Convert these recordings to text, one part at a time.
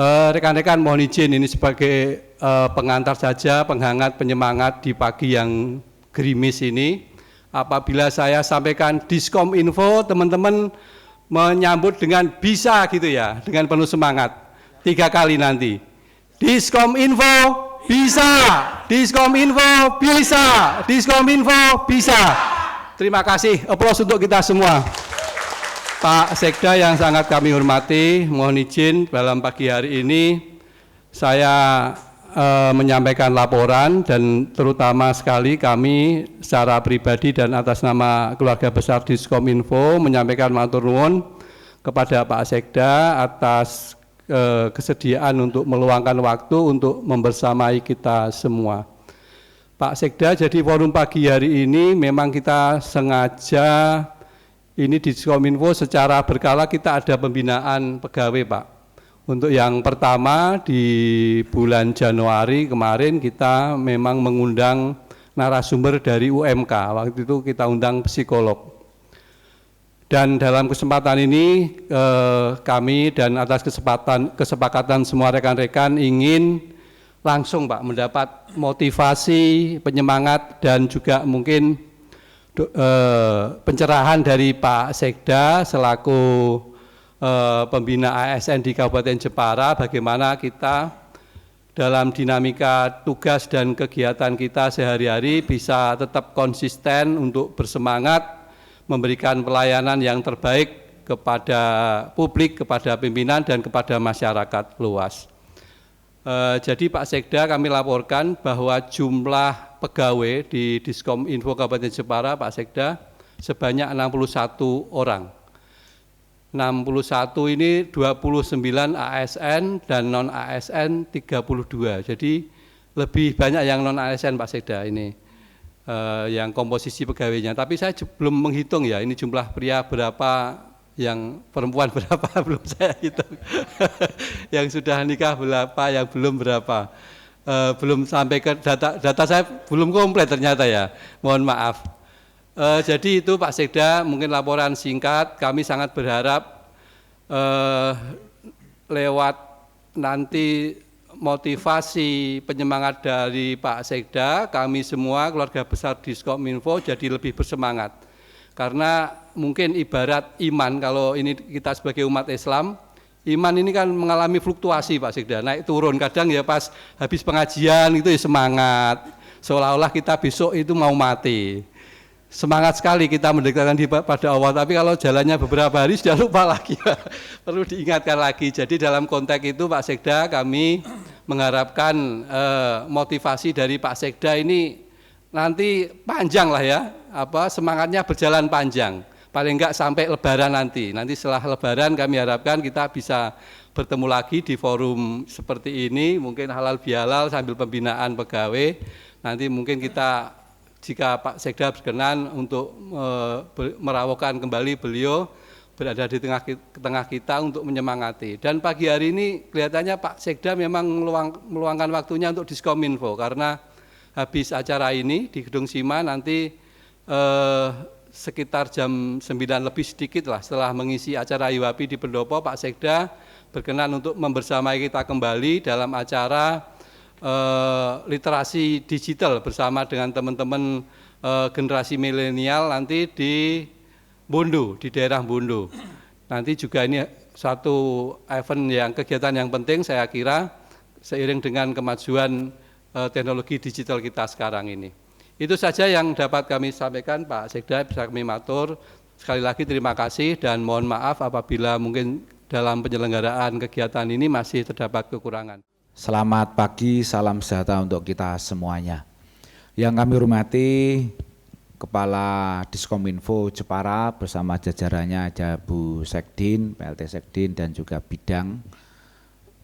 Rekan-rekan mohon izin ini sebagai pengantar saja, penghangat, penyemangat di pagi yang gerimis ini. Apabila saya sampaikan Diskominfo, teman-teman menyambut dengan bisa gitu ya, dengan penuh semangat. 3 kali nanti. Diskominfo bisa, Diskominfo bisa, Diskominfo bisa. Terima kasih, aplaus untuk kita semua. Pak Sekda yang sangat kami hormati, mohon izin dalam pagi hari ini saya menyampaikan laporan dan terutama sekali kami secara pribadi dan atas nama keluarga besar Diskominfo menyampaikan matur nuwun kepada Pak Sekda atas kesediaan untuk meluangkan waktu untuk membersamai kita semua. Pak Sekda, jadi forum pagi hari ini memang kita sengaja ini di Diskominfo secara berkala kita ada pembinaan pegawai Pak. Untuk yang pertama di bulan Januari kemarin kita memang mengundang narasumber dari UMK, waktu itu kita undang psikolog. Dan dalam kesempatan ini kami dan atas kesepakatan semua rekan-rekan ingin langsung Pak mendapat motivasi, penyemangat dan juga mungkin pencerahan dari Pak Sekda selaku pembina ASN di Kabupaten Jepara, bagaimana kita dalam dinamika tugas dan kegiatan kita sehari-hari bisa tetap konsisten untuk bersemangat memberikan pelayanan yang terbaik kepada publik, kepada pimpinan dan kepada masyarakat luas. Jadi Pak Sekda kami laporkan bahwa jumlah pegawai di Diskominfo Kabupaten Jepara Pak Sekda sebanyak 61 orang. 61 ini 29 ASN dan non ASN 32. Jadi lebih banyak yang non ASN Pak Sekda ini yang komposisi pegawainya. Tapi saya belum menghitung ya ini jumlah pria berapa, yang perempuan berapa belum saya hitung. Yang sudah nikah berapa, yang belum berapa. Belum sampai ke data saya belum komplit ternyata ya. Mohon maaf. Jadi itu Pak Sekda mungkin laporan singkat, kami sangat berharap lewat nanti motivasi penyemangat dari Pak Sekda, kami semua keluarga besar Diskominfo jadi lebih bersemangat. Karena mungkin ibarat iman, kalau ini kita sebagai umat Islam, iman ini kan mengalami fluktuasi Pak Sekda, naik turun, kadang ya pas habis pengajian itu ya semangat, seolah-olah kita besok itu mau mati. Semangat sekali kita mendekatkan diri pada Allah, tapi kalau jalannya beberapa hari sudah lupa lagi, perlu diingatkan lagi. Jadi dalam konteks itu Pak Sekda kami mengharapkan motivasi dari Pak Sekda ini nanti panjang lah ya, semangatnya berjalan panjang, paling enggak sampai Lebaran nanti setelah Lebaran kami harapkan kita bisa bertemu lagi di forum seperti ini, mungkin halal bihalal sambil pembinaan pegawai, nanti mungkin kita jika Pak Sekda berkenan untuk merawatkan kembali beliau berada di tengah kita untuk menyemangati. Dan pagi hari ini kelihatannya Pak Sekda memang meluangkan waktunya untuk Diskominfo karena habis acara ini di Gedung Sima nanti sekitar jam 9 lebih sedikit lah setelah mengisi acara IWAPI di Pendopo, Pak Sekda berkenan untuk membersamai kita kembali dalam acara literasi digital bersama dengan teman-teman generasi milenial nanti di Bondo, di daerah Bondo. Nanti juga ini satu event yang kegiatan yang penting saya kira seiring dengan kemajuan teknologi digital kita sekarang ini. Itu saja yang dapat kami sampaikan Pak Sekda, bisa kami matur. Sekali lagi terima kasih dan mohon maaf apabila mungkin dalam penyelenggaraan kegiatan ini masih terdapat kekurangan. Selamat pagi, salam sejahtera untuk kita semuanya. Yang kami hormati Kepala Diskominfo Jepara bersama jajarannya ada Bu Sekdin, PLT Sekdin dan juga Bidang,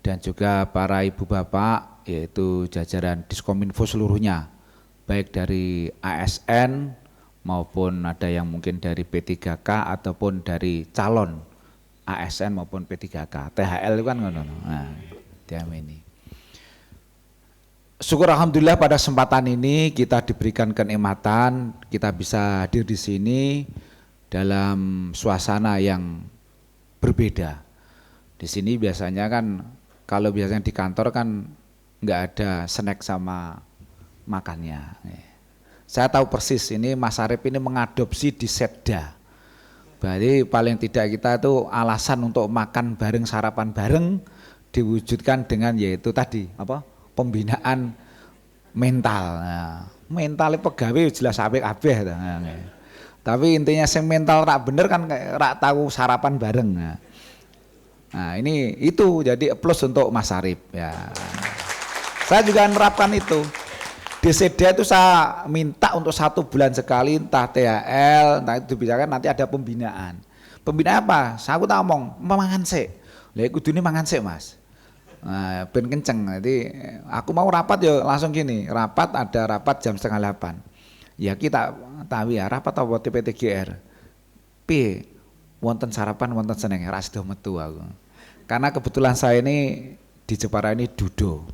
dan juga para ibu bapak yaitu jajaran Diskominfo seluruhnya, baik dari ASN maupun ada yang mungkin dari P3K ataupun dari calon ASN maupun P3K. THL itu kan ngono. Nah, ini. Syukur alhamdulillah pada kesempatan ini kita diberikan kenikmatan, kita bisa hadir di sini dalam suasana yang berbeda. Di sini biasanya kan Kalau biasanya di kantor kan nggak ada snack sama makannya. Saya tahu persis ini Mas Arif ini mengadopsi di Setda. Berarti paling tidak kita itu alasan untuk makan bareng, sarapan bareng diwujudkan dengan yaitu tadi apa? Pembinaan mental. Nah, mental pegawai jelas apik-apik. Tapi intinya sing mental rak bener kan rak tahu sarapan bareng. Nah, ini itu jadi plus untuk Mas Arif ya. Saya juga menerapkan itu. Di Setda itu saya minta untuk 1 bulan sekali entah THL, entah itu dibicarakan nanti ada pembinaan. Pembinaan apa? Saya tak ngomong, mangan sik. Lah kudune mangan sik, Mas. Nah, ben kenceng. Jadi aku mau rapat ya langsung gini, ada rapat jam 7:30. Ya kita tahu ya rapat apa TPTGR. P wonten sarapan wonten seneng ra sida metu aku. Karena kebetulan saya ini di Jepara ini dudo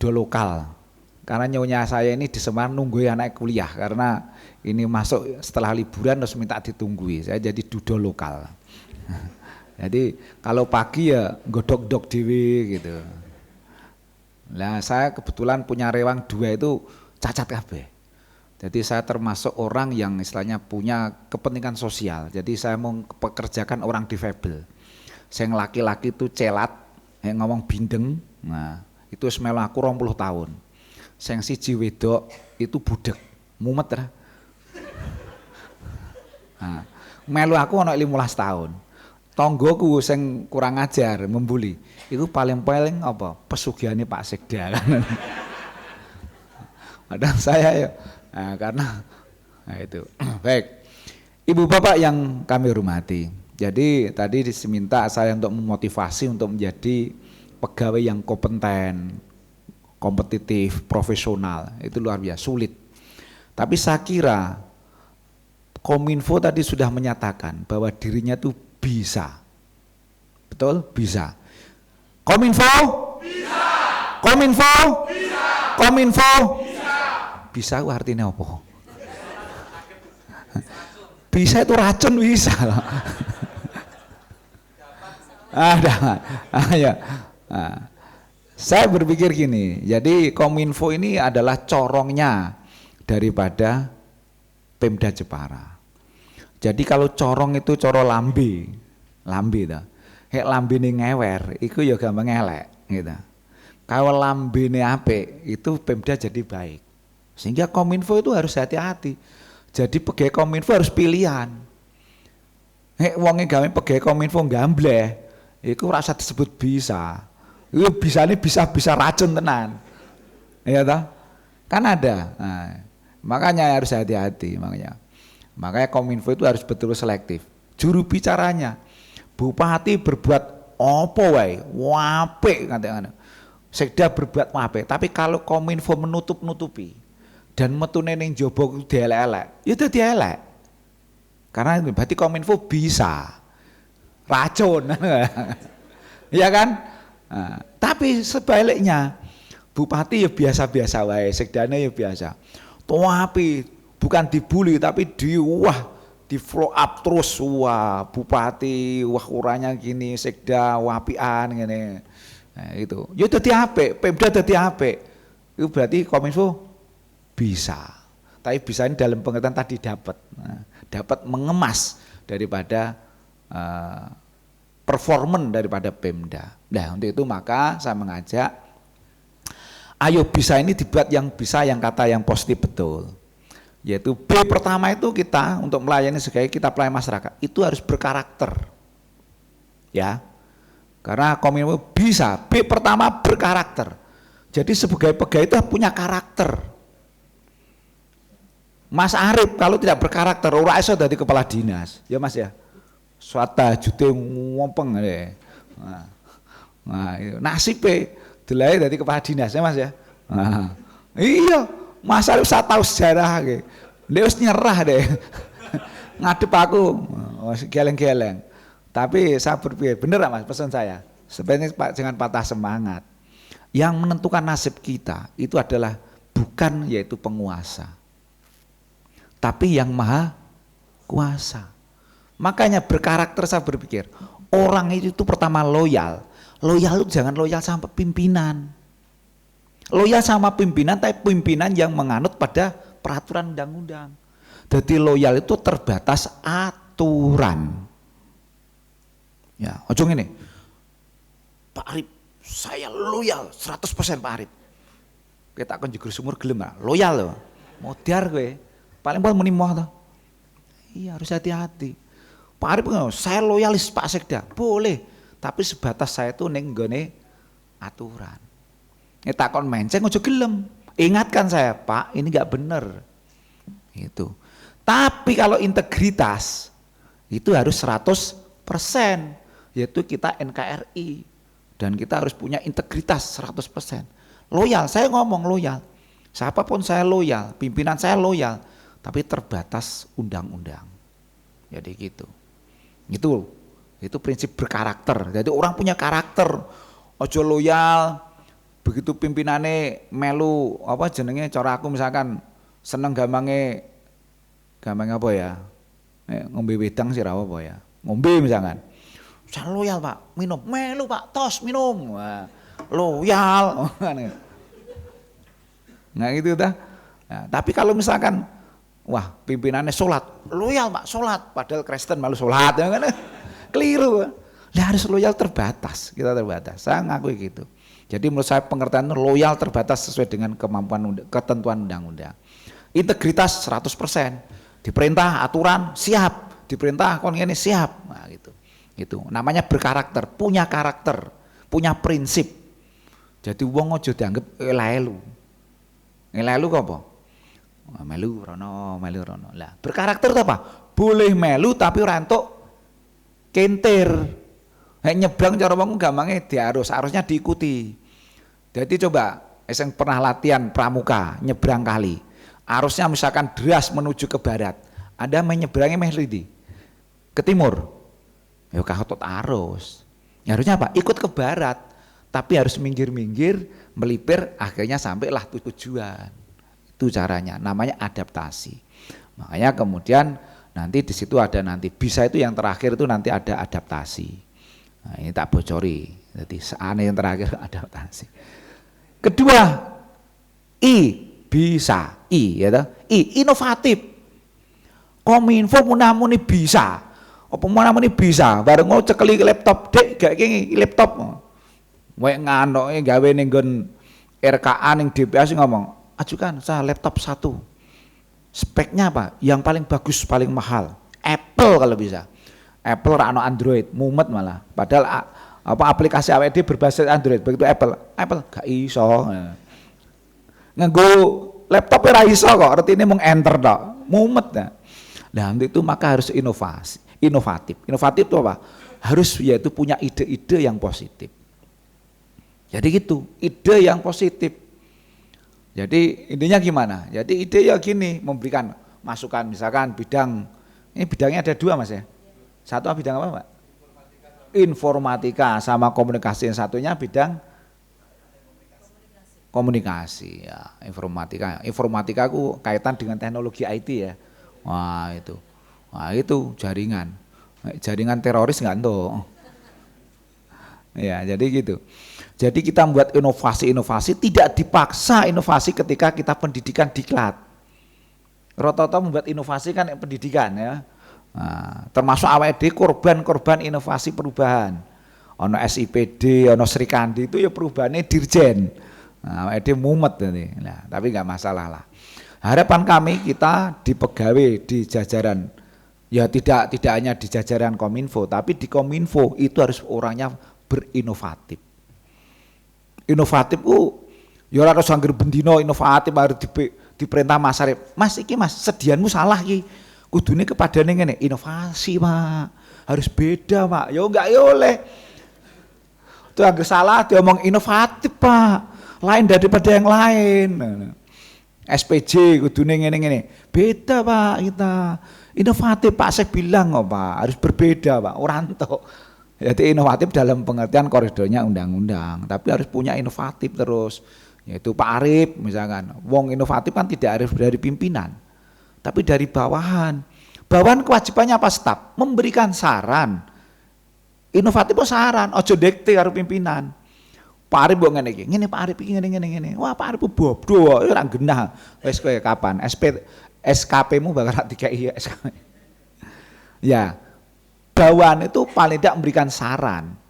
lokal. Karena nyonya saya ini di Semarang nunggu anak kuliah karena ini masuk setelah liburan terus minta ditungguin. Saya jadi dudo lokal. Jadi kalau pagi ya godok-godok dewe gitu. Nah saya kebetulan punya rewang 2 itu cacat kabeh. Jadi saya termasuk orang yang istilahnya punya kepentingan sosial. Jadi saya mau pekerjakan orang difabel. Yang laki-laki itu celat, yang ngomong bindeng. Nah itu semelo aku 20 tahun. Sing siji wedok itu budek, mumet ra. Nah, melu aku ana 15 tahun. Tonggoku sing kurang ajar, membuli. Itu paling apa? Pesugihannya Pak Sekda kan. Padahal saya ya karena itu. Baik. Ibu Bapak yang kami hormati. Jadi tadi diminta saya untuk memotivasi untuk menjadi pegawai yang kompeten, kompetitif, profesional, itu luar biasa sulit. Tapi saya kira Kominfo tadi sudah menyatakan bahwa dirinya itu bisa. Betul? Bisa. Kominfo? Bisa. Kominfo? Bisa. Kominfo? Bisa. Bisa itu artinya apa? Bisa itu racun bisa. Ya. Saya berpikir gini, jadi Kominfo ini adalah corongnya daripada Pemda Jepara. Jadi kalau corong itu coro lambe dah. Hek lambe ini ngewer, itu ya gampang elek gitu. Kalau lambe ini apik, itu Pemda jadi baik. Sehingga Kominfo itu harus hati-hati. Jadi pegawai Kominfo harus pilihan. Hek wonge gawe pegawai Kominfo gambleh, itu rasa disebut bisa. Itu bisa racun tenan. Iya toh? Kan ada. Nah, makanya harus hati-hati makanya Kominfo itu harus betul selektif. Juru bicaranya bupati berbuat apa wae, apik katanya. Sekda berbuat apik, tapi kalau Kominfo menutup-nutupi dan metune ning jaba dielek-elek, itu dielek. Karena berarti Kominfo bisa racun. Iya kan? Nah, tapi sebaliknya bupati ya biasa-biasa wae, sekdane ya biasa. Tapi bukan dibully tapi di flow up terus. Wah, bupati wah uranya gini, sekda wapian ngene. Nah, itu. Ya dadi apik, Pemda dadi apik. Itu berarti Kominfo bisa. Tapi bisa ini dalam pengertian tadi dapat mengemas daripada performan daripada Pemda. Nah untuk itu maka saya mengajak, ayo bisa ini dibuat yang bisa, yang kata yang positif betul. Yaitu B pertama itu kita untuk melayani sebagai kita pelayan masyarakat itu harus berkarakter, ya. Karena Kominfo bisa. B pertama berkarakter. Jadi sebagai pegawai itu punya karakter. Mas Arif kalau tidak berkarakter, ora iso dadi kepala dinas, ya Mas ya. Suata jute ngompeng deh. Nah, nasibe delay dari kepala dinas ya Mas ya. Nah, iya, Mas Arif saya tahu sejarah ge. Dia harus nyerah deh. Ngadep aku, geleng-geleng. Tapi saya berpikir, bener lah Mas pesan saya. Sebenarnya jangan patah semangat. Yang menentukan nasib kita itu adalah bukan yaitu penguasa, tapi yang maha kuasa. Makanya berkarakter saya berpikir orang itu pertama loyal Loyal itu jangan loyal sama pimpinan. Loyal sama pimpinan, tapi pimpinan yang menganut pada peraturan undang-undang. Jadi loyal itu terbatas aturan. Ya, ojo ngene. Pak Arif, saya loyal 100% Pak Arif. Kita akan jegur sumur gelem loyal loh. Modar gue. Paling paling muni moh to. Iya, harus hati-hati. Pak Arif saya loyalis Pak Sekda. Boleh. Tapi sebatas saya itu ning nggone aturan. Nek takon menceng ojo gelem. Ingatkan saya, Pak, ini enggak benar. Itu. Tapi kalau integritas itu harus 100%, yaitu kita NKRI dan kita harus punya integritas 100%. Loyal, saya ngomong loyal. Siapapun saya loyal, pimpinan saya loyal, tapi terbatas undang-undang. Jadi gitu. Itu prinsip berkarakter. Jadi orang punya karakter. Ojo loyal, begitu pimpinane melu apa jenenge cara aku misalkan seneng gampang apa ya? Ngombe wedang sih apa ya? Ngombe misalkan. Saya loyal Pak, minum, melu Pak, tos minum. Wah, loyal. Nah gitu dah. Nah, tapi kalau misalkan wah pimpinannya sholat, loyal Pak, sholat. Padahal Kristen malu sholat, ya kan? Keliru. Nah, harus loyal terbatas, kita terbatas. Saya ngakui gitu. Jadi menurut saya pengertian loyal terbatas sesuai dengan kemampuan ketentuan undang-undang. Integritas 100%. Diperintah aturan siap, diperintah kon ngene siap. Nah, gitu. Itu namanya berkarakter, punya karakter, punya prinsip. Jadi wong aja dianggap elelu. Elelu kok apa? Melu rono. Lah, berkarakter itu apa? Boleh melu tapi ora entuk kentir. Nek nyebrang cara wong gampange arusnya diikuti. Jadi coba sing pernah latihan pramuka nyebrang kali. Arusnya misalkan deras menuju ke barat. Anda menyeberangnya meh lidi ke timur. Ya kahotot arus. Ya, harusnya apa? Ikut ke barat. Tapi harus minggir-minggir, melipir akhirnya sampailah tujuan. Itu caranya, namanya adaptasi. Makanya kemudian nanti di situ ada nanti bisa itu yang terakhir itu nanti ada adaptasi. Nah, ini tak bocori. Jadi seaneh yang terakhir adaptasi. Kedua, bisa, ya toh? Inovatif. Kominfo munamuni bisa. Apa munamuni bisa? Bareng mau cekeli laptop, dek gak kene laptop. Wae nganoke gawe ning nggon RKA ning DPA sing ngomong, ajukan saya laptop 1. Speknya apa? Yang paling bagus, paling mahal. Apple kalau bisa. Apple ora ono Android, mumet malah. Padahal apa aplikasi AWD berbasis Android, begitu Apple gak iso. Nganggo laptop ora iso kok, artine mung enter tok. Mumet ya. Nah, untuk itu maka harus inovatif. Inovatif itu apa? Harus yaitu punya ide-ide yang positif. Jadi gitu, ide yang positif. Jadi intinya gimana? Jadi ide ya gini, memberikan masukan misalkan bidang, ini bidangnya ada 2 Mas ya. Satu bidang apa Pak? Informatika sama komunikasi. Yang satunya bidang komunikasi ya, informatika. Informatika aku kaitan dengan teknologi IT ya. Wah itu jaringan. Jaringan teroris enggak tuh. Ya, jadi gitu. Jadi kita membuat inovasi-inovasi, tidak dipaksa inovasi ketika kita pendidikan diklat. Rata-rata membuat inovasi kan pendidikan ya. Nah, termasuk AWD korban inovasi perubahan. Ono SIPD, ono Sri Kandi itu ya perubahannya dirjen. Nah, AWD mumet nanti. Nah, tapi enggak masalah lah. Harapan kami kita di pegawai di jajaran ya tidak hanya di jajaran Kominfo, tapi di Kominfo itu harus orangnya berinovatif. Inovatif ya ora harus angger bendino inovatif harus diperintah Mas Arif. Mas iki Mas, sedianmu salah iki. Kudune kepadane ngene, inovasi Pak. Harus beda Pak. Ya enggak ya oleh. Itu angger salah diomong inovatif Pak. Lain daripada yang lain. SPJ kudune ngene-ngene. Beda Pak kita. Inovatif Pak saya bilang kok Pak, harus berbeda Pak. Ora entuk. Jadi inovatif dalam pengertian koridornya undang-undang, tapi harus punya inovatif terus. Yaitu Pak Arif misalkan, wong inovatif kan tidak harus dari pimpinan, tapi dari bawahan. Bawahan kewajibannya apa staf? Memberikan saran. Inovatif kok saran, aja dikte karo pimpinan. Pak Arif mbok ngene iki. Ngene Pak Arif iki ngene. Wah, Pak Arif bodoh, ora genah. Wis kowe kapan? SKP-mu bakal dikei SKP. Ya. Bawahan itu paling tidak memberikan saran.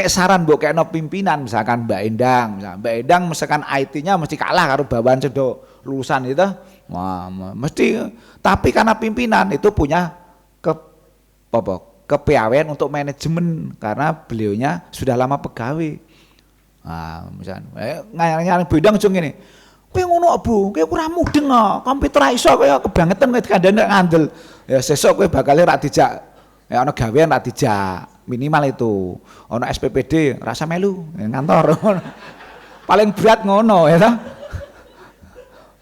Saran mbok kekno pimpinan misalkan Mbak Endang, misalkan IT-nya mesti kalah karo bawahan sedo lulusan itu. Wah, mesti tapi karena pimpinan itu punya kepiawaian untuk manajemen karena beliaunya sudah lama pegawai. Nah, misalnya ngayang-ngayang bidang cung ngene. Kowe ngono Bu, kowe ora mudeng kok. Komputer ra iso kowe kebangetan kowe kandhane ngandel. Ya sesuk kowe bakal ra dijak ana gawean ra dijak. Minimal itu. Ana SPPD rasa melu ngantor. Paling berat ngono ya ta.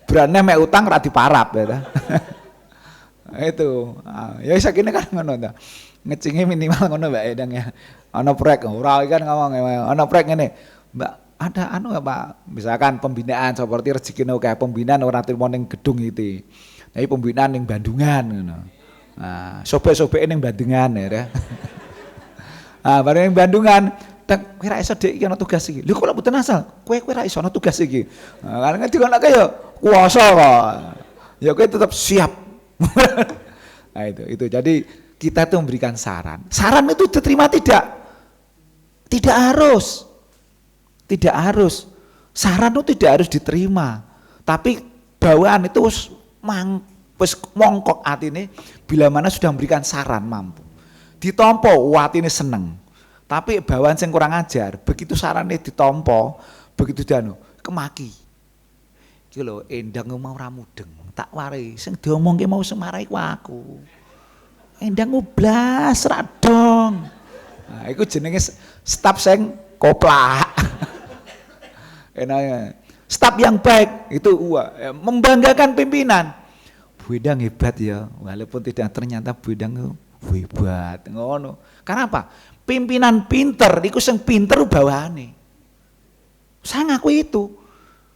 Berane mek utang ra diparap ya ta. Itu. Ya sakine kan ngono ta. Ngecinge minimal ngono Mbak Endang ya. Ana proyek ora kan ngomong ana proyek ngene. Mbak ada anu enggak Pak? Misalkan pembinaan seperti rezekine kayak pembinaan ora trimo ning gedung iki. Tapi pembinaan ning Bandungan ngono. Nah, sobek-sobeke ning Bandungan ya. Ah, bareng ning Bandungan, kowe ra iso Dik iki ana tugas iki. Lho kok lak mboten asal? Kowe ra iso ana tugas iki. Nah, kan dikonoke ya kuwasa kok. Ya kowe tetap siap. Nah itu. Jadi kita tuh memberikan saran. Saran itu diterima tidak? Tidak harus. Tidak harus. Saran itu tidak harus diterima. Tapi bawaan itu wis mongkok atine bila mana sudah memberikan saran mampu. Ditompo atine seneng. Tapi bawaan sing kurang ajar, begitu sarannya ditompo, begitu danu kemaki. Iki lho Endang mau ra mudeng, tak wari sing diomongke mau semarai ku aku. Endang blas ra dong. Nah, iku jenenge staf sing koplak. Enaknya staf yang baik itu membanggakan pimpinan. Bu Endang hebat ya, walaupun tidak ternyata Bu Endang hebat. Ngono. Karena apa? Pimpinan pinter, iku sing pinter bawaane. Saya ngaku itu.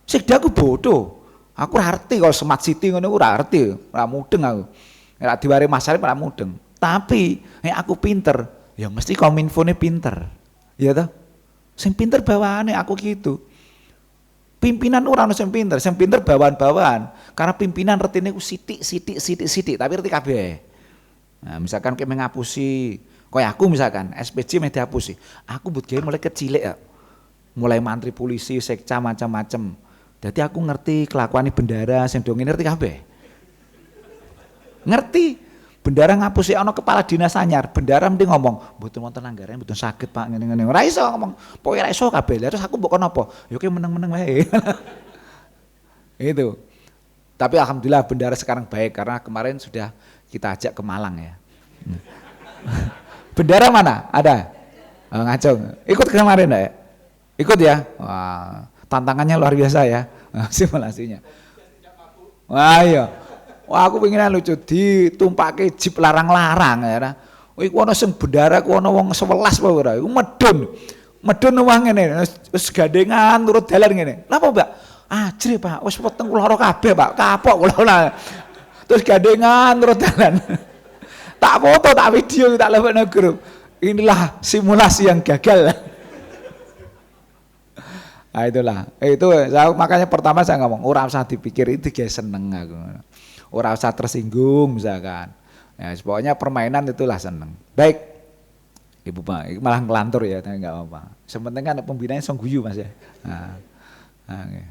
Sekda aku bodoh. Aku ora ngerti kalau smart city ngono ora ngerti, ora mudeng aku. Nek diwari masalah ora mudeng. Tapi nek aku pinter, ya mesti kominfone pinter. Ya toh? Sing pinter bawaane aku gitu. Pimpinan ora ono sing pinter bawahan-bawahan. Karena pimpinan retine ku sithik, tapi ngerti kabeh. Nah, misalkan kayak mengapusi, kayak aku misalkan SPJ meh dihapusi. Aku mbut gawe mulai kecil ya. Mulai mantri polisi, sekca macam-macam. Jadi aku ngerti kelakuan bendara sing do ngerti kabeh. Ngerti. Bendara ngapusi ana kepala dinas anyar, bendara mending ngomong, mboten wonten anggaran, mboten saged Pak ngene-ngene. Ora iso ngomong, pokoke ora iso kabeh. Terus aku mbok kon apa? Ya ki meneng-meneng wae. Itu. Tapi alhamdulillah bendara sekarang baik karena kemarin sudah kita ajak ke Malang ya. Bendara mana? Ada? Ngacung. Ikut kemarin enggak ya? Ikut ya? Wah, tantangannya luar biasa ya. Simulasinya. Wah iya. Wah aku pengen lucu ditumpake jeep larang-larang ya. Iku ana sing bendara ku ana wong 11 apa ora? Iku medun. Medun wong ngene wis gandengan turut dalan ngene. Napa, Mbak? Ajre, Pak. Wis weteng kula kabeh, Pak. Kapok kula. Terus gandengan turut dalan. Tak foto, tak video, tak lebokno grup. Inilah simulasi yang gagal. Nah itulah. Itu makanya pertama saya ngomong, ora usah dipikir itu guys seneng aku. Ora usah tersinggung misalkan. Ya, pokoknya permainan itulah seneng. Baik. Ibu Pak, malah ngelantur ya, enggak apa-apa. Sepenting kan pembinaannya song guyu Mas ya. Nah, okay.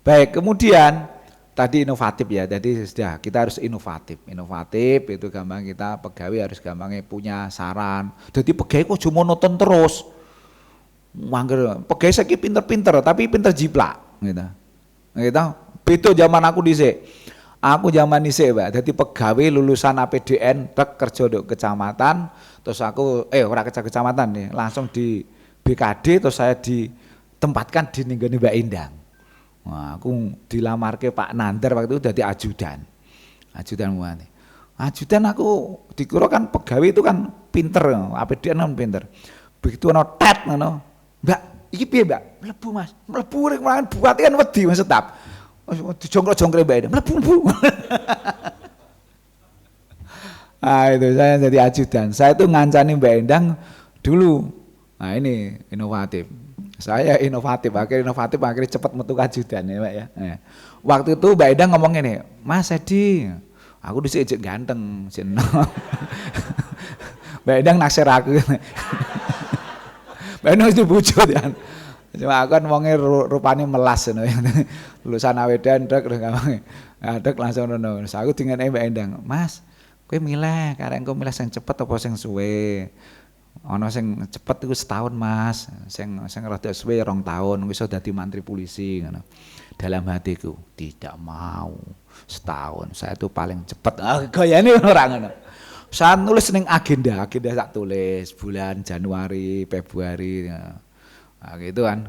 Baik, kemudian tadi inovatif ya. Jadi sudah kita harus inovatif. Inovatif itu gampang kita pegawai harus gampangnya punya saran. Jadi pegawai kok cuma nonton terus. Mangger pegawai saiki pinter-pinter tapi pinter jiplak gitu. Gitu. Beda zaman aku dhisik. Aku zaman dhisik, Pak. Dadi pegawai lulusan APDN tek kerja di kecamatan, terus aku ora kecamatan nih, langsung di BKD terus saya ditempatkan di ninggone Mbak Endang. Wah, aku dilamarke Pak Nandar waktu itu dadi ajudan. Ajudan muane. Ajudan aku dikira kan pegawai itu kan pinter, APDN kan pinter. Begitu ana tet ngono. Mbak, iki piye, Mbak? Mlebu, Mas. Mlebu rek mangan buate kan wedi Mas tetap. Dijongkrok-jongkrek Mbak Endang. Mlebu. Ah itu saya jadi ajudan. Saya itu ngancani Mbak Endang dulu. Nah ini inovatif. Saya akhirnya cepat metu ajudan ya Pak ya. Waktu itu Mbak Endang ngomong ini, Mas Edi, aku dhisik ganteng, jeneng. Mbak Endang naksir aku. Mbak Endang itu bujut ya. Cuma aku kan wonge rupane melas ngono. Lulusan awedan dek gampang. Dek langsung ngono. Aku dingene Mbak Endang, Mas, kowe milih karek engko milih sing cepet apa sing suwe? Ana sing cepet iku setahun Mas, sing rada suwe 2 tahun iso dadi mantri polisi ngono. Dalam hatiku, tidak mau setahun, saya itu paling cepet. Gayane ora ngono. Saya nulis ning agenda tak tulis bulan Januari, Februari. Nah, gitu kan.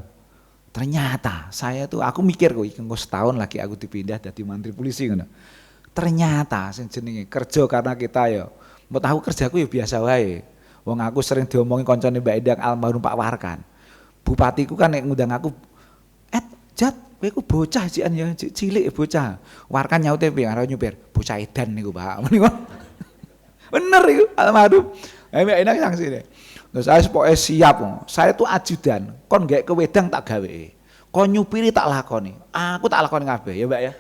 Ternyata saya tuh aku mikir kok engko setahun lagi aku dipindah dadi mantri polisi ngono. Ternyata sing jenenge kerja karena kita ya, mbok tahu kerjaku ya biasa wae. Wong aku sering diomongi koncone Mbak Endang almarhum Pak Warkan. Bupatiku kan nek ngundang aku, Jat, kowe ku bocah cian ya, cilik bocah. Warkan nyaute piye karo nyupir, bocah edan niku, Pak. Bener iku almarhum. Mbak Endang sang sini. Terus saya pokoke siap. Saya tuh ajudan, kon gak ke wedang tak gawe. Kon nyupiri tak lakoni. Aku tak lakoni kabeh ya, Mbak ya.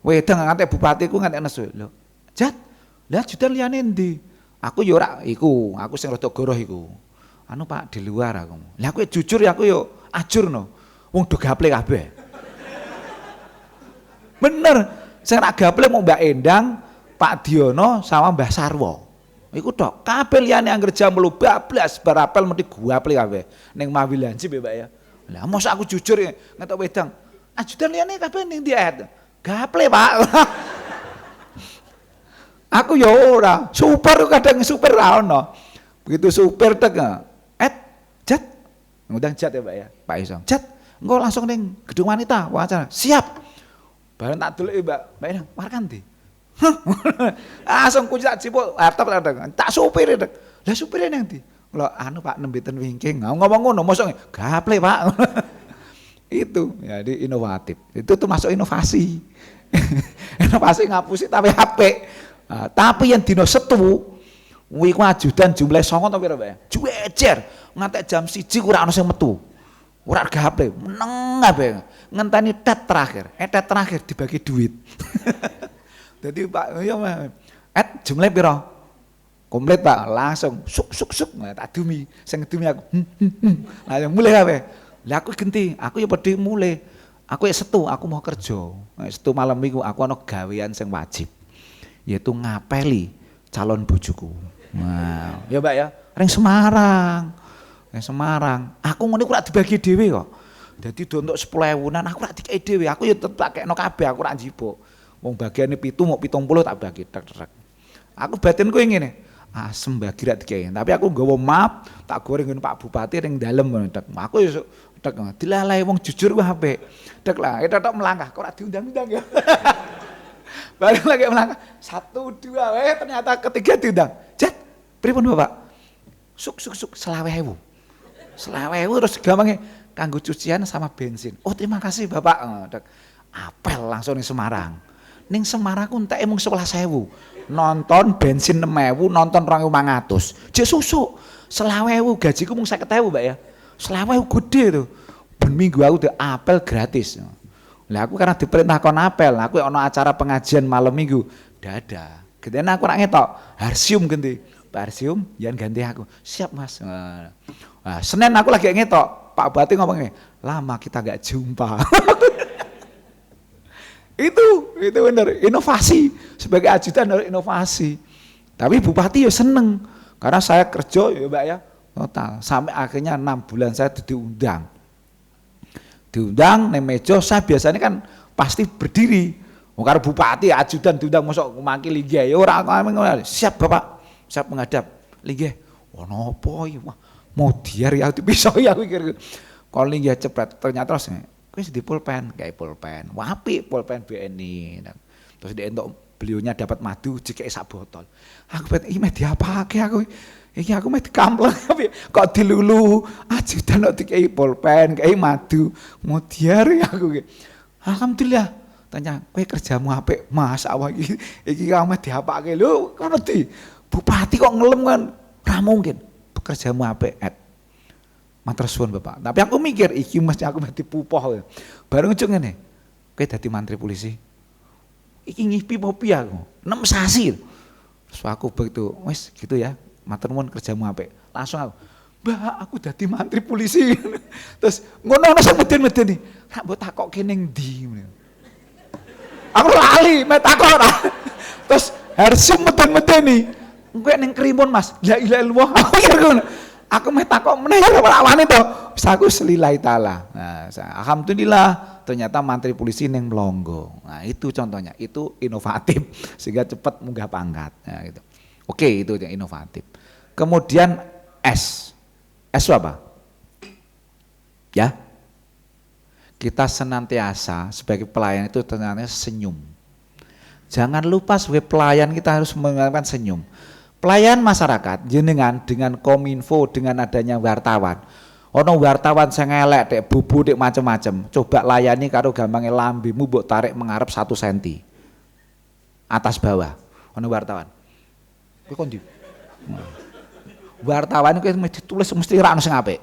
Wedang ngantek bupatiku ngantek nesu. Lho, Jat, lah ajudan liyane ndi? Aku yo ora iku, aku sing rada goroh iku. Anu Pak di luar aku. Lah aku jujur ya aku yo ajurno. Wong do gaple kabeh. Bener, sing rak gaple mau Mbak Endang, Pak Diono sama Mbah Sarwo. Iku tok. Kabeh liyane anggere jam 8 bablas bar apel mesti gaple kabeh. Ning Mawilanji Mbak ya. Lah mosok aku jujur ngetok wedang. Ajudan liyane kabeh ning ndi ae. Gaple Pak. Aku ya ora, super kadang super ra ono. Begitu super tek, Jat. Ngundang Jat ya, Pak ya. Pak Isong. Jat, engko langsung ning gedung wanita wawancara. Siap. Bareng tak deloki Mbak Endang, Warkan ndi? Langsung kunci tak jipuk laptop tak supir tek. Lah supire nang ndi? Lho anu Pak nembiten wingking. Ngomong ngono mosok gaple Pak. Itu jadi inovatif. Itu termasuk inovasi. Inovasi ngapusi tapi HP. Nah, tapi yang dino setu wiku ajudan jumlah 9 to pira, Pak? Juejer. Ngantek jam 1 ora ono sing metu. Ora gaple, meneng kabeh. Ngenteni tet terakhir. Tet terakhir dibagi duit. Jadi Pak, ya jumlah pira? Komplit Pak, langsung suk tak dumi. Sing ngedumi aku. Langsung mulai kabeh. Lah aku genti, aku ya pedhe mulai. Aku ya setu, aku mau kerja. Setu malam minggu aku ono gawean sing wajib. Yaitu ngapeli calon bojoku. Nah, ya Mbak ya, ring Semarang. Aku ngene ora dibagi dhewe kok. Dadi do entuk 10.000-an aku ora dikei dhewe. Aku ya tetep tak kekno kabeh, aku ora njibuk. Wong bagiane 7 mau 70 tak bagi tek. Aku batinku ngene. Asem bagi rak dikei. Tapi aku nggawa map, tak goreng ngene Pak Bupati ring dalem ngono tek. Aku ya tek dilalahi wong jujur ku apik. Tek lah, tok melangkah kok ora diundang-undang ya. Baru lagi melangkah 1, 2, ternyata ketiga diundang. Jat, pripun Bapak? Suk 20.000. 20.000 terus gampangnya kanggo cucian sama bensin. Oh terima kasih Bapak. Apel langsung ning Semarang. Ning Semarang ku entek mung 11.000. Nonton bensin 6.000, nonton 2.500. Jek susuk. 20.000 gajiku mung 50.000 Mbak ya. 20.000 gede tuh. Ben minggu aku udah apel gratis. Lah aku karena diperintah kon apel, aku ono acara pengajian malam minggu. Dada. Gedene aku ora ngetok. Harsium ganti. Pak Harsium yen ganti aku. Siap Mas. Nah, Senin aku lagi ngetok. Pak Bupati ngomongnya, lama kita gak jumpa. itu bener. Inovasi. Sebagai ajudan harus inovasi. Tapi Bupati ya seneng. Karena saya kerja ya Mbak ya. Total. Sampai akhirnya 6 bulan saya diundang. Diundang ning meja saya biasanya kan pasti berdiri. Wong karo bupati ajudan diundang mosok mangki linggih ya ora siap Bapak. Siap menghadap. Linggih. Wah napa iki? Wah modiar ya bisa ya pikir. Kon linggih cepet ternyata terus wis di pulpen, kayak pulpen. Wah apik pulpen BNI. Terus dia entuk beliaunya dapat madu dikek sak botol. Aku bet iki diapake aku. Iki aku meh dikampleng kok dilulu ajudan kok dikei pulpen, kei madu, modiar aku iki. Alhamdulillah. Tanya, kowe kerjamu apik, Mas awak iki kamu diapake lho, kono di. Bupati kok ngelem kan? Ora mungkin. kerjamu apik, Ed. Matur suwun Bapak. Tapi aku mikir iki mesti aku mesti pupoh. Bareng ujug ngene. Kowe dadi mantri polisi. Iki ngipi popi aku. 6 sasi. Terus aku begitu, wis gitu ya. Matur nuwun kerjamu apik. Langsung aku, "Mbak, aku dadi mantri polisi." Terus ngono sing meden-medeni. "Rak mbok takokke ning ndi?" Aku lali, mek takok. Terus harus meden-medeni. Engko ning krimun Mas. La ilaha illallah. Aku mikir ngono. Aku meh takok meneh ya ora wani to. Wis aku selillahi taala. Nah, alhamdulillah ternyata mantri polisi ning Mlonggo. Nah, itu contohnya. Itu inovatif sehingga cepat munggah pangkat. Nah, gitu. Oke, itu yang inovatif. Kemudian S. S itu apa? Ya. Kita senantiasa sebagai pelayan itu ternyata senyum. Jangan lupa sebagai pelayan kita harus menggunakan senyum. Pelayan masyarakat jenengan dengan Kominfo dengan adanya wartawan. Ono wartawan sing elek dek bubu dek macem-macem. Coba layani karo gampange lambemu mbok tarik mengarep 1 cm. Atas bawah. Ono wartawan. Kowe kon ndi? Wartawan kowe mesti tulis mesti ra ono sing apik.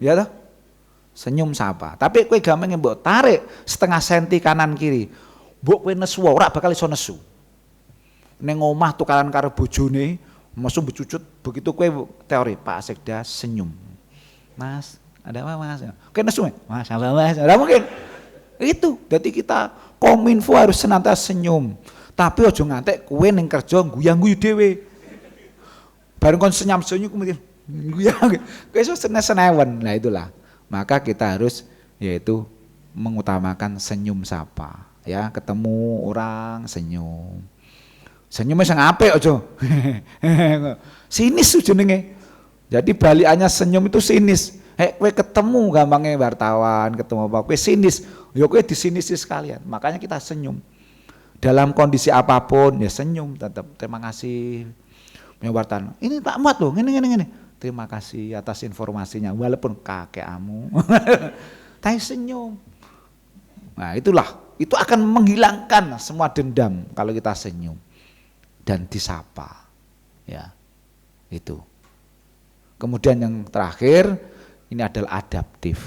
Ya toh? Senyum sapa. Tapi kowe gampange mbok tarik setengah senti kanan kiri. Mbok kowe nesu ora bakal iso nesu. Ning omah tukaran karo bojone, mesum becucut, begitu kowe teori Pak Sekda senyum. Mas, ada apa Mas? Kowe nesu, Mas, apa Mas? Ora mungkin. Itu, jadi kita Kominfo harus senantiasa senyum. Tapi aja ngantek kowe ning kerja guyang-guyu dhewe. Bareng kon senyum-senyum kemudian guyang. Kowe iso senewen. Nah itulah. Maka kita harus yaitu mengutamakan senyum sapa. Ya, ketemu orang senyum. Senyumnya sing apik aja. Sinis jenenge. Jadi balikannya senyum itu sinis. Kowe ketemu gampangnya wartawan, ketemu apa, kowe sinis. Ya kowe disinisi sekalian. Makanya kita senyum. Dalam kondisi apapun ya senyum tetap. Terima kasih. Punya wartawan. Ini Pak Muat loh, ngene. Terima kasih atas informasinya walaupun kakekmu. Tapi senyum. Nah, itulah. Itu akan menghilangkan semua dendam kalau kita senyum. Dan disapa, ya itu. Kemudian yang terakhir ini adalah adaptif.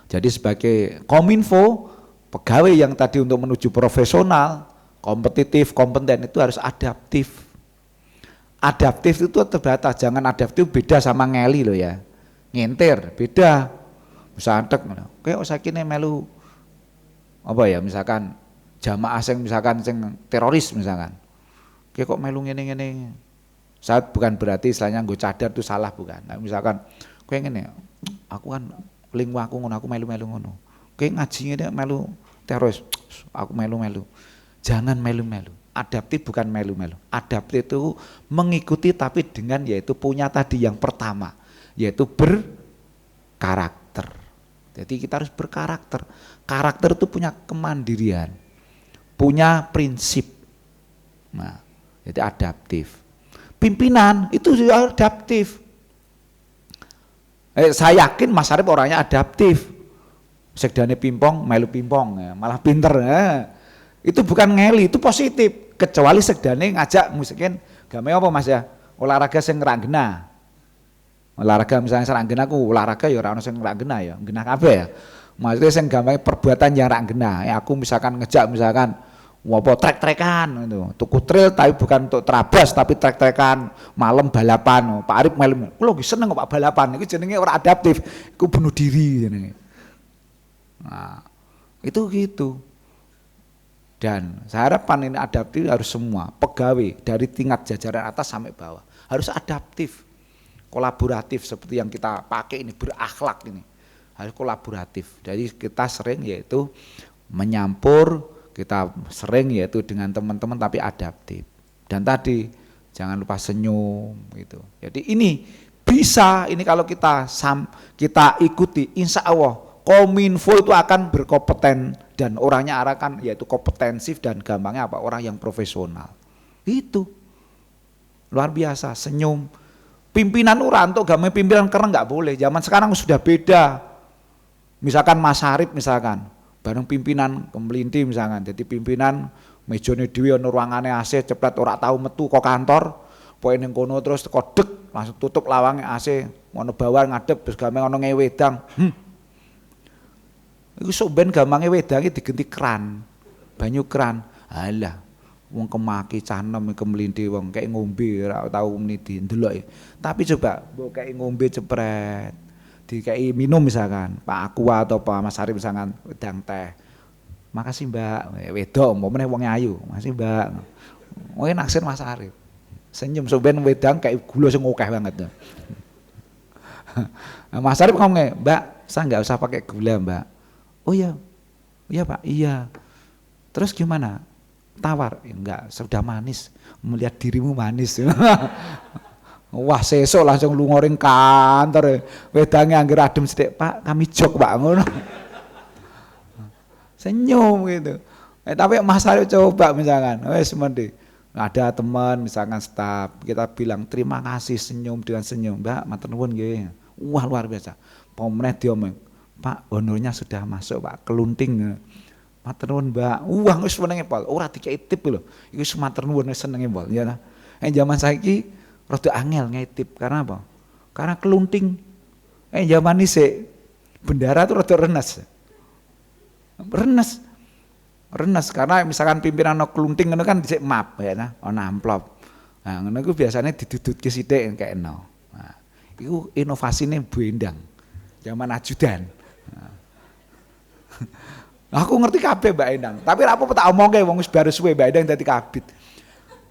Jadi sebagai Kominfo, pegawai yang tadi untuk menuju profesional, kompetitif, kompeten itu harus adaptif. Adaptif itu terbatas, jangan adaptif beda sama ngeli loh ya, ngintir beda. Misalkan, kayak sakitnya melu apa ya, misalkan jamaah sing misalkan sing teroris misalkan. Kayak kok melu ngene-ngene. Saya bukan berarti istilahnya nggo cadar itu salah bukan. Nah, misalkan kowe ngene, aku kan lingku aku ngono, aku melu-melu ngono. Kowe ngaji ngene melu teroris, aku melu-melu. Jangan melu-melu. Adaptif bukan melu-melu. Adaptif itu mengikuti tapi dengan yaitu punya tadi yang pertama, yaitu berkarakter. Jadi kita harus berkarakter. Karakter itu punya kemandirian. Punya prinsip. Nah, jadi adaptif. Pimpinan itu juga adaptif. Saya yakin Mas Arif orangnya adaptif. Sekdane pimpong, melu pimpong, ya, malah pinter. Ya. Itu bukan ngeli, itu positif. Kecuali sekdane ngajak musikin, game apa Mas ya? Olahraga sing ngeranggena. Olahraga misalnya seranggena aku olahraga ya ora ono sing ngeranggena ya, genah kabeh ya. Maksudnya sing gampang perbuatan yang ranggena. Ya aku misalkan ngejak misalkan apa trek-trekan gitu. Tuku trail tapi bukan untuk terabas tapi trek-trekan malam balapan. Pak Arif melu. Kulo lagi seneng kok Pak balapan. Iki jenenge ora adaptif. Iku bunuh diri jenenge. Nah, itu gitu. Dan saya harapkan ini adaptif harus semua pegawai dari tingkat jajaran atas sampai bawah harus adaptif, kolaboratif seperti yang kita pakai ini, berakhlak ini harus kolaboratif. Jadi kita sering yaitu menyampur, kita sering yaitu dengan teman-teman tapi adaptif. Dan tadi jangan lupa senyum gitu. Jadi ini bisa, ini kalau kita ikuti, insya Allah Kominfo itu akan berkompeten dan orangnya akan yaitu kompetensif dan gampangnya apa, orang yang profesional. Itu luar biasa, senyum. Pimpinan uranto gampang pimpinan keren nggak boleh. Zaman sekarang sudah beda. Misalkan Mas Arif misalkan bareng pimpinan kemelinti misalkan, jadi pimpinan mejone dhewe ana ruangane AC cepet ora tahu metu kok kantor. poin ning kono terus teko dek langsung tutup lawange AC, ngono bawah ngadep terus gampang ono ngewedang. Iku sok ben gampange wedange digenti keran. Banyu keran. Alah, wong kemaki canem kemlinthi wong kayak ngombe ora tau niti ndeloke. Tapi coba mbok kayak ngombe cepret. Dikai minum misalkan, Pak Aqua atau Pak Mas Arif misalkan wedang teh. Makasih Mbak, wedok umpamane wong ayu. Makasih Mbak. Wong naksir Mas Arif. Senyum soben wedang kayak gula sing akeh banget. Mas Arif ngomong, "Mbak, saya enggak usah pakai gula, Mbak." "Oh iya. Iya, Pak. Iya." "Terus gimana?" "Tawar." "Ya, enggak, sudah manis. Melihat dirimu manis." Wah, sesuk langsung lunga ring kantor. Wedange anggere adem sithik, "Pak, kami jok, Pak." Ngono. Senyum gitu. Tapi Mas Arif coba misalkan, wes mending ada teman misalkan staf, kita bilang terima kasih senyum dengan senyum, "Mbak, matur nuwun nggih." Wah, luar biasa. Pemeneh diomong, "Pak, honornya sudah masuk, Pak, kelunting." "Matur nuwun, Mbak." Wah, wis senenge pol. Ora dikei tip lho. Iku wis matur nuwun wis senenge pol, ya ta. Zaman saiki rada angel ngei tip karena apa? Karena kelunting. Zaman isik bendara tuh rada renes karena misalkan pimpinan ono kelunting ngono kan dhisik map ya nah, ono amplop. Nah, ngono iku biasane didudutke sithik kayakno. Nah, iku inovasine Bu Endang. Zaman ajudan. Nah, aku ngerti kabeh Mbak Endang, tapi ra apa tak omongke wong wis baru suwe Mbak Endang dadi kabid.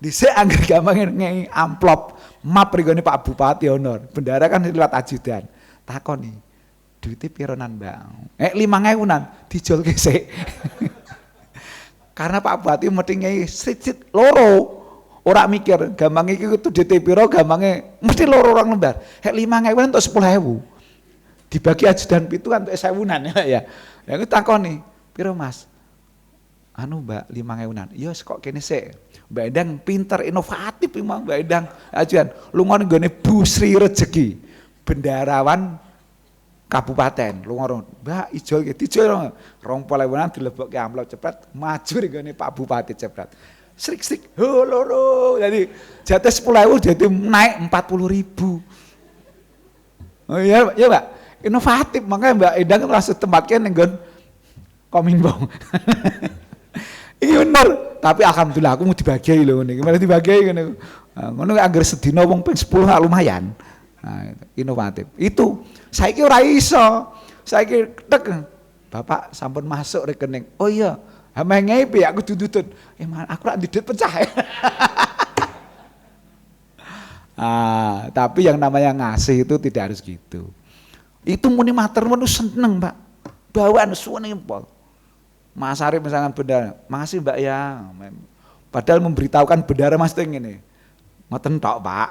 Dhisik anggere gampang ngei amplop map rigone Pak Bupati honor. Bendara kan liwat ajudan. Takoni, "Duite pironan, Mbak?" 5.000-an dijolke sik. Karena Pak Bupati mesti ngei sit loro. Ora mikir gampang iki kudu duite piro, gampange mesti loro orang lembar. 5.000-an untuk 10.000. Dibagi ajudan 7 kan untuk 1.000-an ya. Ya aku takoni, "Piro, Mas?" "Anu, Mbak, 5.000-an." "Ya kok kene sik." Mbak Endang pinter, inovatif memang Mbak Endang. Ajudan lunga nggone Bu Sri Rejeki, bendarawan kabupaten. Lunga, "Mbak, ijol iki dijol 20.000-an dilebokke amplop cepet, maju nggone Pak Bupati cepet." Srik-srik, loro. Jadi jatah 10.000 jadi naik 40.000. Oh iya, ya Mbak. Inovatif, makanya Mbak Endang langsung tempatkan nggon Kominfo. Ini bener, tapi alhamdulillah aku mau dibagi loh nih, malah dibagi ngono. Ngono anggar sedina wong ping 10 lumayan. Nah, inovatif. Itu saiki ora iso. Saiki tek, "Bapak sampun masuk rekening." "Oh iya, hamenge piye aku dudutun." Aku rak duit pecah. Tapi yang namanya ngasih itu tidak harus gitu. Itu muni matur nuwun seneng, Pak. Bawaan suwene pol. Mas Arif misalkan bendara, "Makasih Mbak ya." Padahal memberitahukan bendara Mas Ting ini. Ngoten tok, Pak.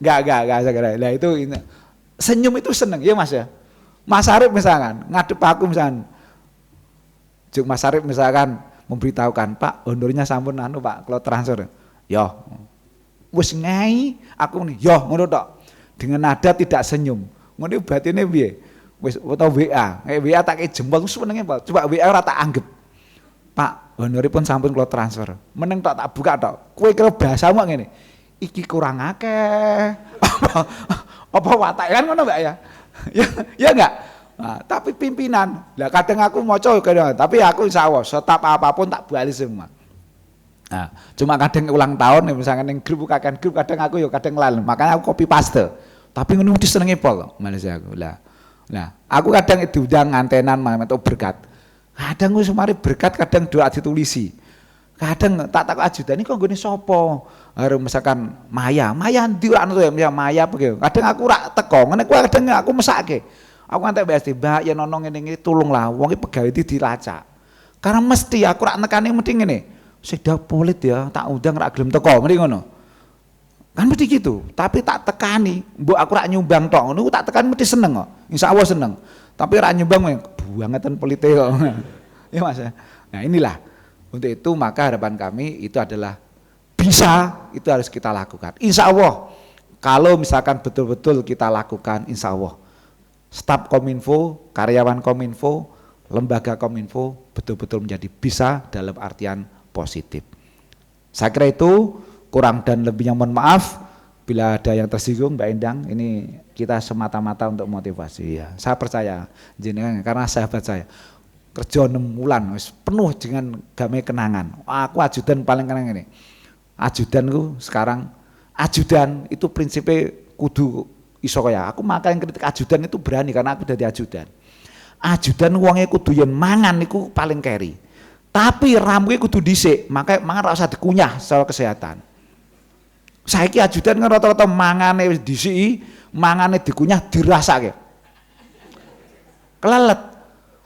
Enggak segera. Lah itu senyum itu seneng ya Mas ya. Mas Arif misalkan ngadep aku misalkan. Mas Arif misalkan memberitahukan, "Pak, honornya sampun anu Pak, kalau transfer." "Yo." Wis ngai aku nih, "Yo," ngono tok. Dengan nada tidak senyum. Ngono batine piye? Wis utawa WA. WA tak kei jempol senenge, Pak. Coba WA ora tak anggap. "Pak, honoripun sampun kula transfer." Meneng tok tak buka tok. Kowe kira bahasamu ngene. Iki kurang akeh. Apa watak kan ngono Mbak ya? Ya enggak? Nah, tapi pimpinan. Lah kadang aku maca kadang, tapi aku insyaallah setap apapun tak bali semua. Nah, cuma kadang ulang tahun misalkan ning grup kadang aku ya kadang lalen. Makanya aku copy paste. Tapi ngono mesti senenge pol Malaysia aku. Nah, aku kadang diundang ngantenan atau berkat. Kadang wis mari berkat, kadang doa ditulisi. Kadang tak ajudan iki kok nggone sapa? Arep misalkan Maya ndi ora anu ya Maya begitu. Kadang aku ora teko, ngene kuwi kadang aku mesake. Aku ngantek BSD, "Mbak, yen ono ngene iki tulunglah wong iki pegawai iki dilacak." Karena mesti aku ora nekani mesti ngene. Sedak polit ya, tak undang ora gelem teko, mesti ngono. Kan mesti gitu, tapi tak tekani, mbok aku rak nyumbang tok, ngono tak tekani mesti seneng kok. Insyaallah seneng. Tapi rak nyumbang buangetan polite kok. Ya Mas ya. Nah, inilah. Untuk itu maka harapan kami itu adalah bisa, itu harus kita lakukan. Insyaallah kalau misalkan betul-betul kita lakukan, insyaallah staf Kominfo, karyawan Kominfo, lembaga Kominfo betul-betul menjadi bisa dalam artian positif. Saya kira itu, kurang dan lebihnya mohon maaf. Bila ada yang tersinggung Mbak Endang, ini kita semata-mata untuk motivasi ya. Saya percaya jenengan karena sahabat saya. Kerja 6 bulan penuh dengan game kenangan. Aku ajudan paling kenang ini. Ajudanku sekarang, ajudan itu prinsipnya kudu iso kaya. Aku makanya kritik ajudan itu berani karena aku dari ajudan. Ajudan uangnya kudu yen mangan iku paling carry. Tapi rambutnya kudu dhisik, makanya mangan ora usah dikunyah soal kesehatan. Saiki ajudan kan rata-rata mangane wis disiki, mangane dikunyah dirasake. Kelelet.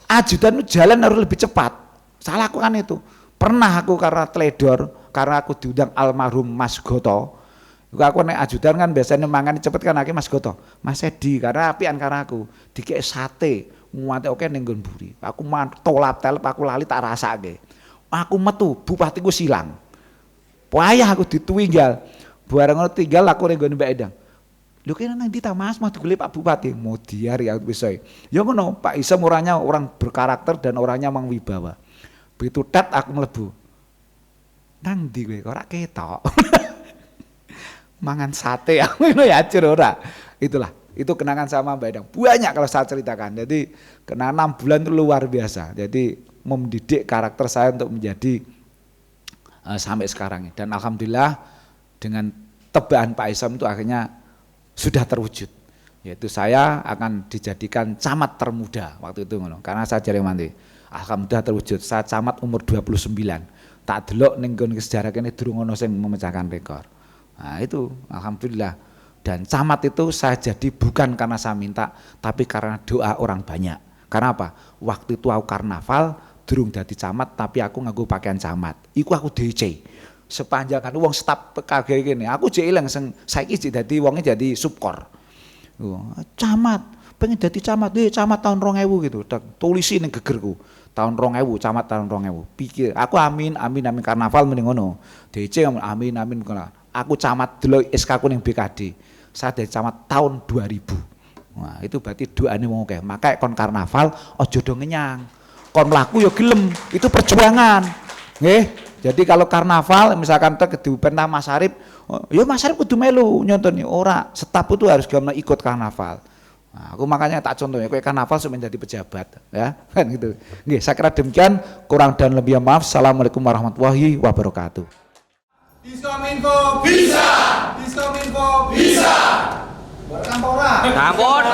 Ajudan itu jalan harus lebih cepat. Saya lakukan itu. Pernah aku karena teledor, karena aku diundang almarhum Mas Goto. Aku naik ajudan kan biasanya mangan cepet kan akhirnya Mas Goto. Mas Edi karena apian karena aku dikek sate, muate oke ning nggon mburi. Aku tolap telep aku lali tak rasake. Aku metu bupatiku silang. Payah aku ditunggal. Bareng ngono tinggal aku ning nggon Mbak Endang. Lho kene nang ndi ta Mas mau digolek Pak Bupati? Mau diar ya bisa. Ya ngono, Pak Isam orangnya orang berkarakter dan orangnya mengwibawa. Begitu tet aku mlebu. Nang ndi kowe ora ketok. Mangan sate aku ngono ya acur ora. Itulah, itu kenangan sama Mbak Endang. Banyak kalau saya ceritakan. Jadi kenangan 6 bulan itu luar biasa. Jadi mendidik karakter saya untuk menjadi sampai sekarang. Dan alhamdulillah dengan tebakan Pak Isam itu akhirnya sudah terwujud, yaitu saya akan dijadikan camat termuda waktu itu ngono, karena saya jarang mandi. Alhamdulillah terwujud, saya camat umur 29, tak delok ning nggon sejarah kene durung ono sing memecahkan rekor. Nah itu alhamdulillah, dan camat itu saya jadi bukan karena saya minta, tapi karena doa orang banyak. Karena apa? Waktu itu aku karnaval, durung dadi camat, tapi aku nganggo pakaian camat, iku aku DC. Sepanjang kan wong staf PKG gini, aku jek ilang saiki jek dadi wonge jadi subkor. Camat, pengen dadi camat, camat tahun 2000 gitu. Tulisi ning gegerku. Tahun 2000, camat tahun 2000. Pikir, aku amin karnaval mending ngono. DC amin. Aku camat dulu SK ku ning BKD. Saya dadi camat tahun 2000. Wah, itu berarti doane wong akeh. Makanya kon karnaval aja do ngenyang. Kon mlaku ya gelem, itu perjuangan. Nggih. Jadi kalau karnaval misalkan di pentas Mas Arif, ya Mas Arif kudu melu nyontoni ora, staf itu harus gampang ikut karnaval. Nah, aku makanya tak contohnya kayak karnaval supaya menjadi pejabat, ya kan gitu. Nggih, saya kira demikian, kurang dan lebih maaf. Assalamualaikum warahmatullahi wabarakatuh. Diskominfo bisa, Diskominfo bisa. Buat kantoran. Ampun.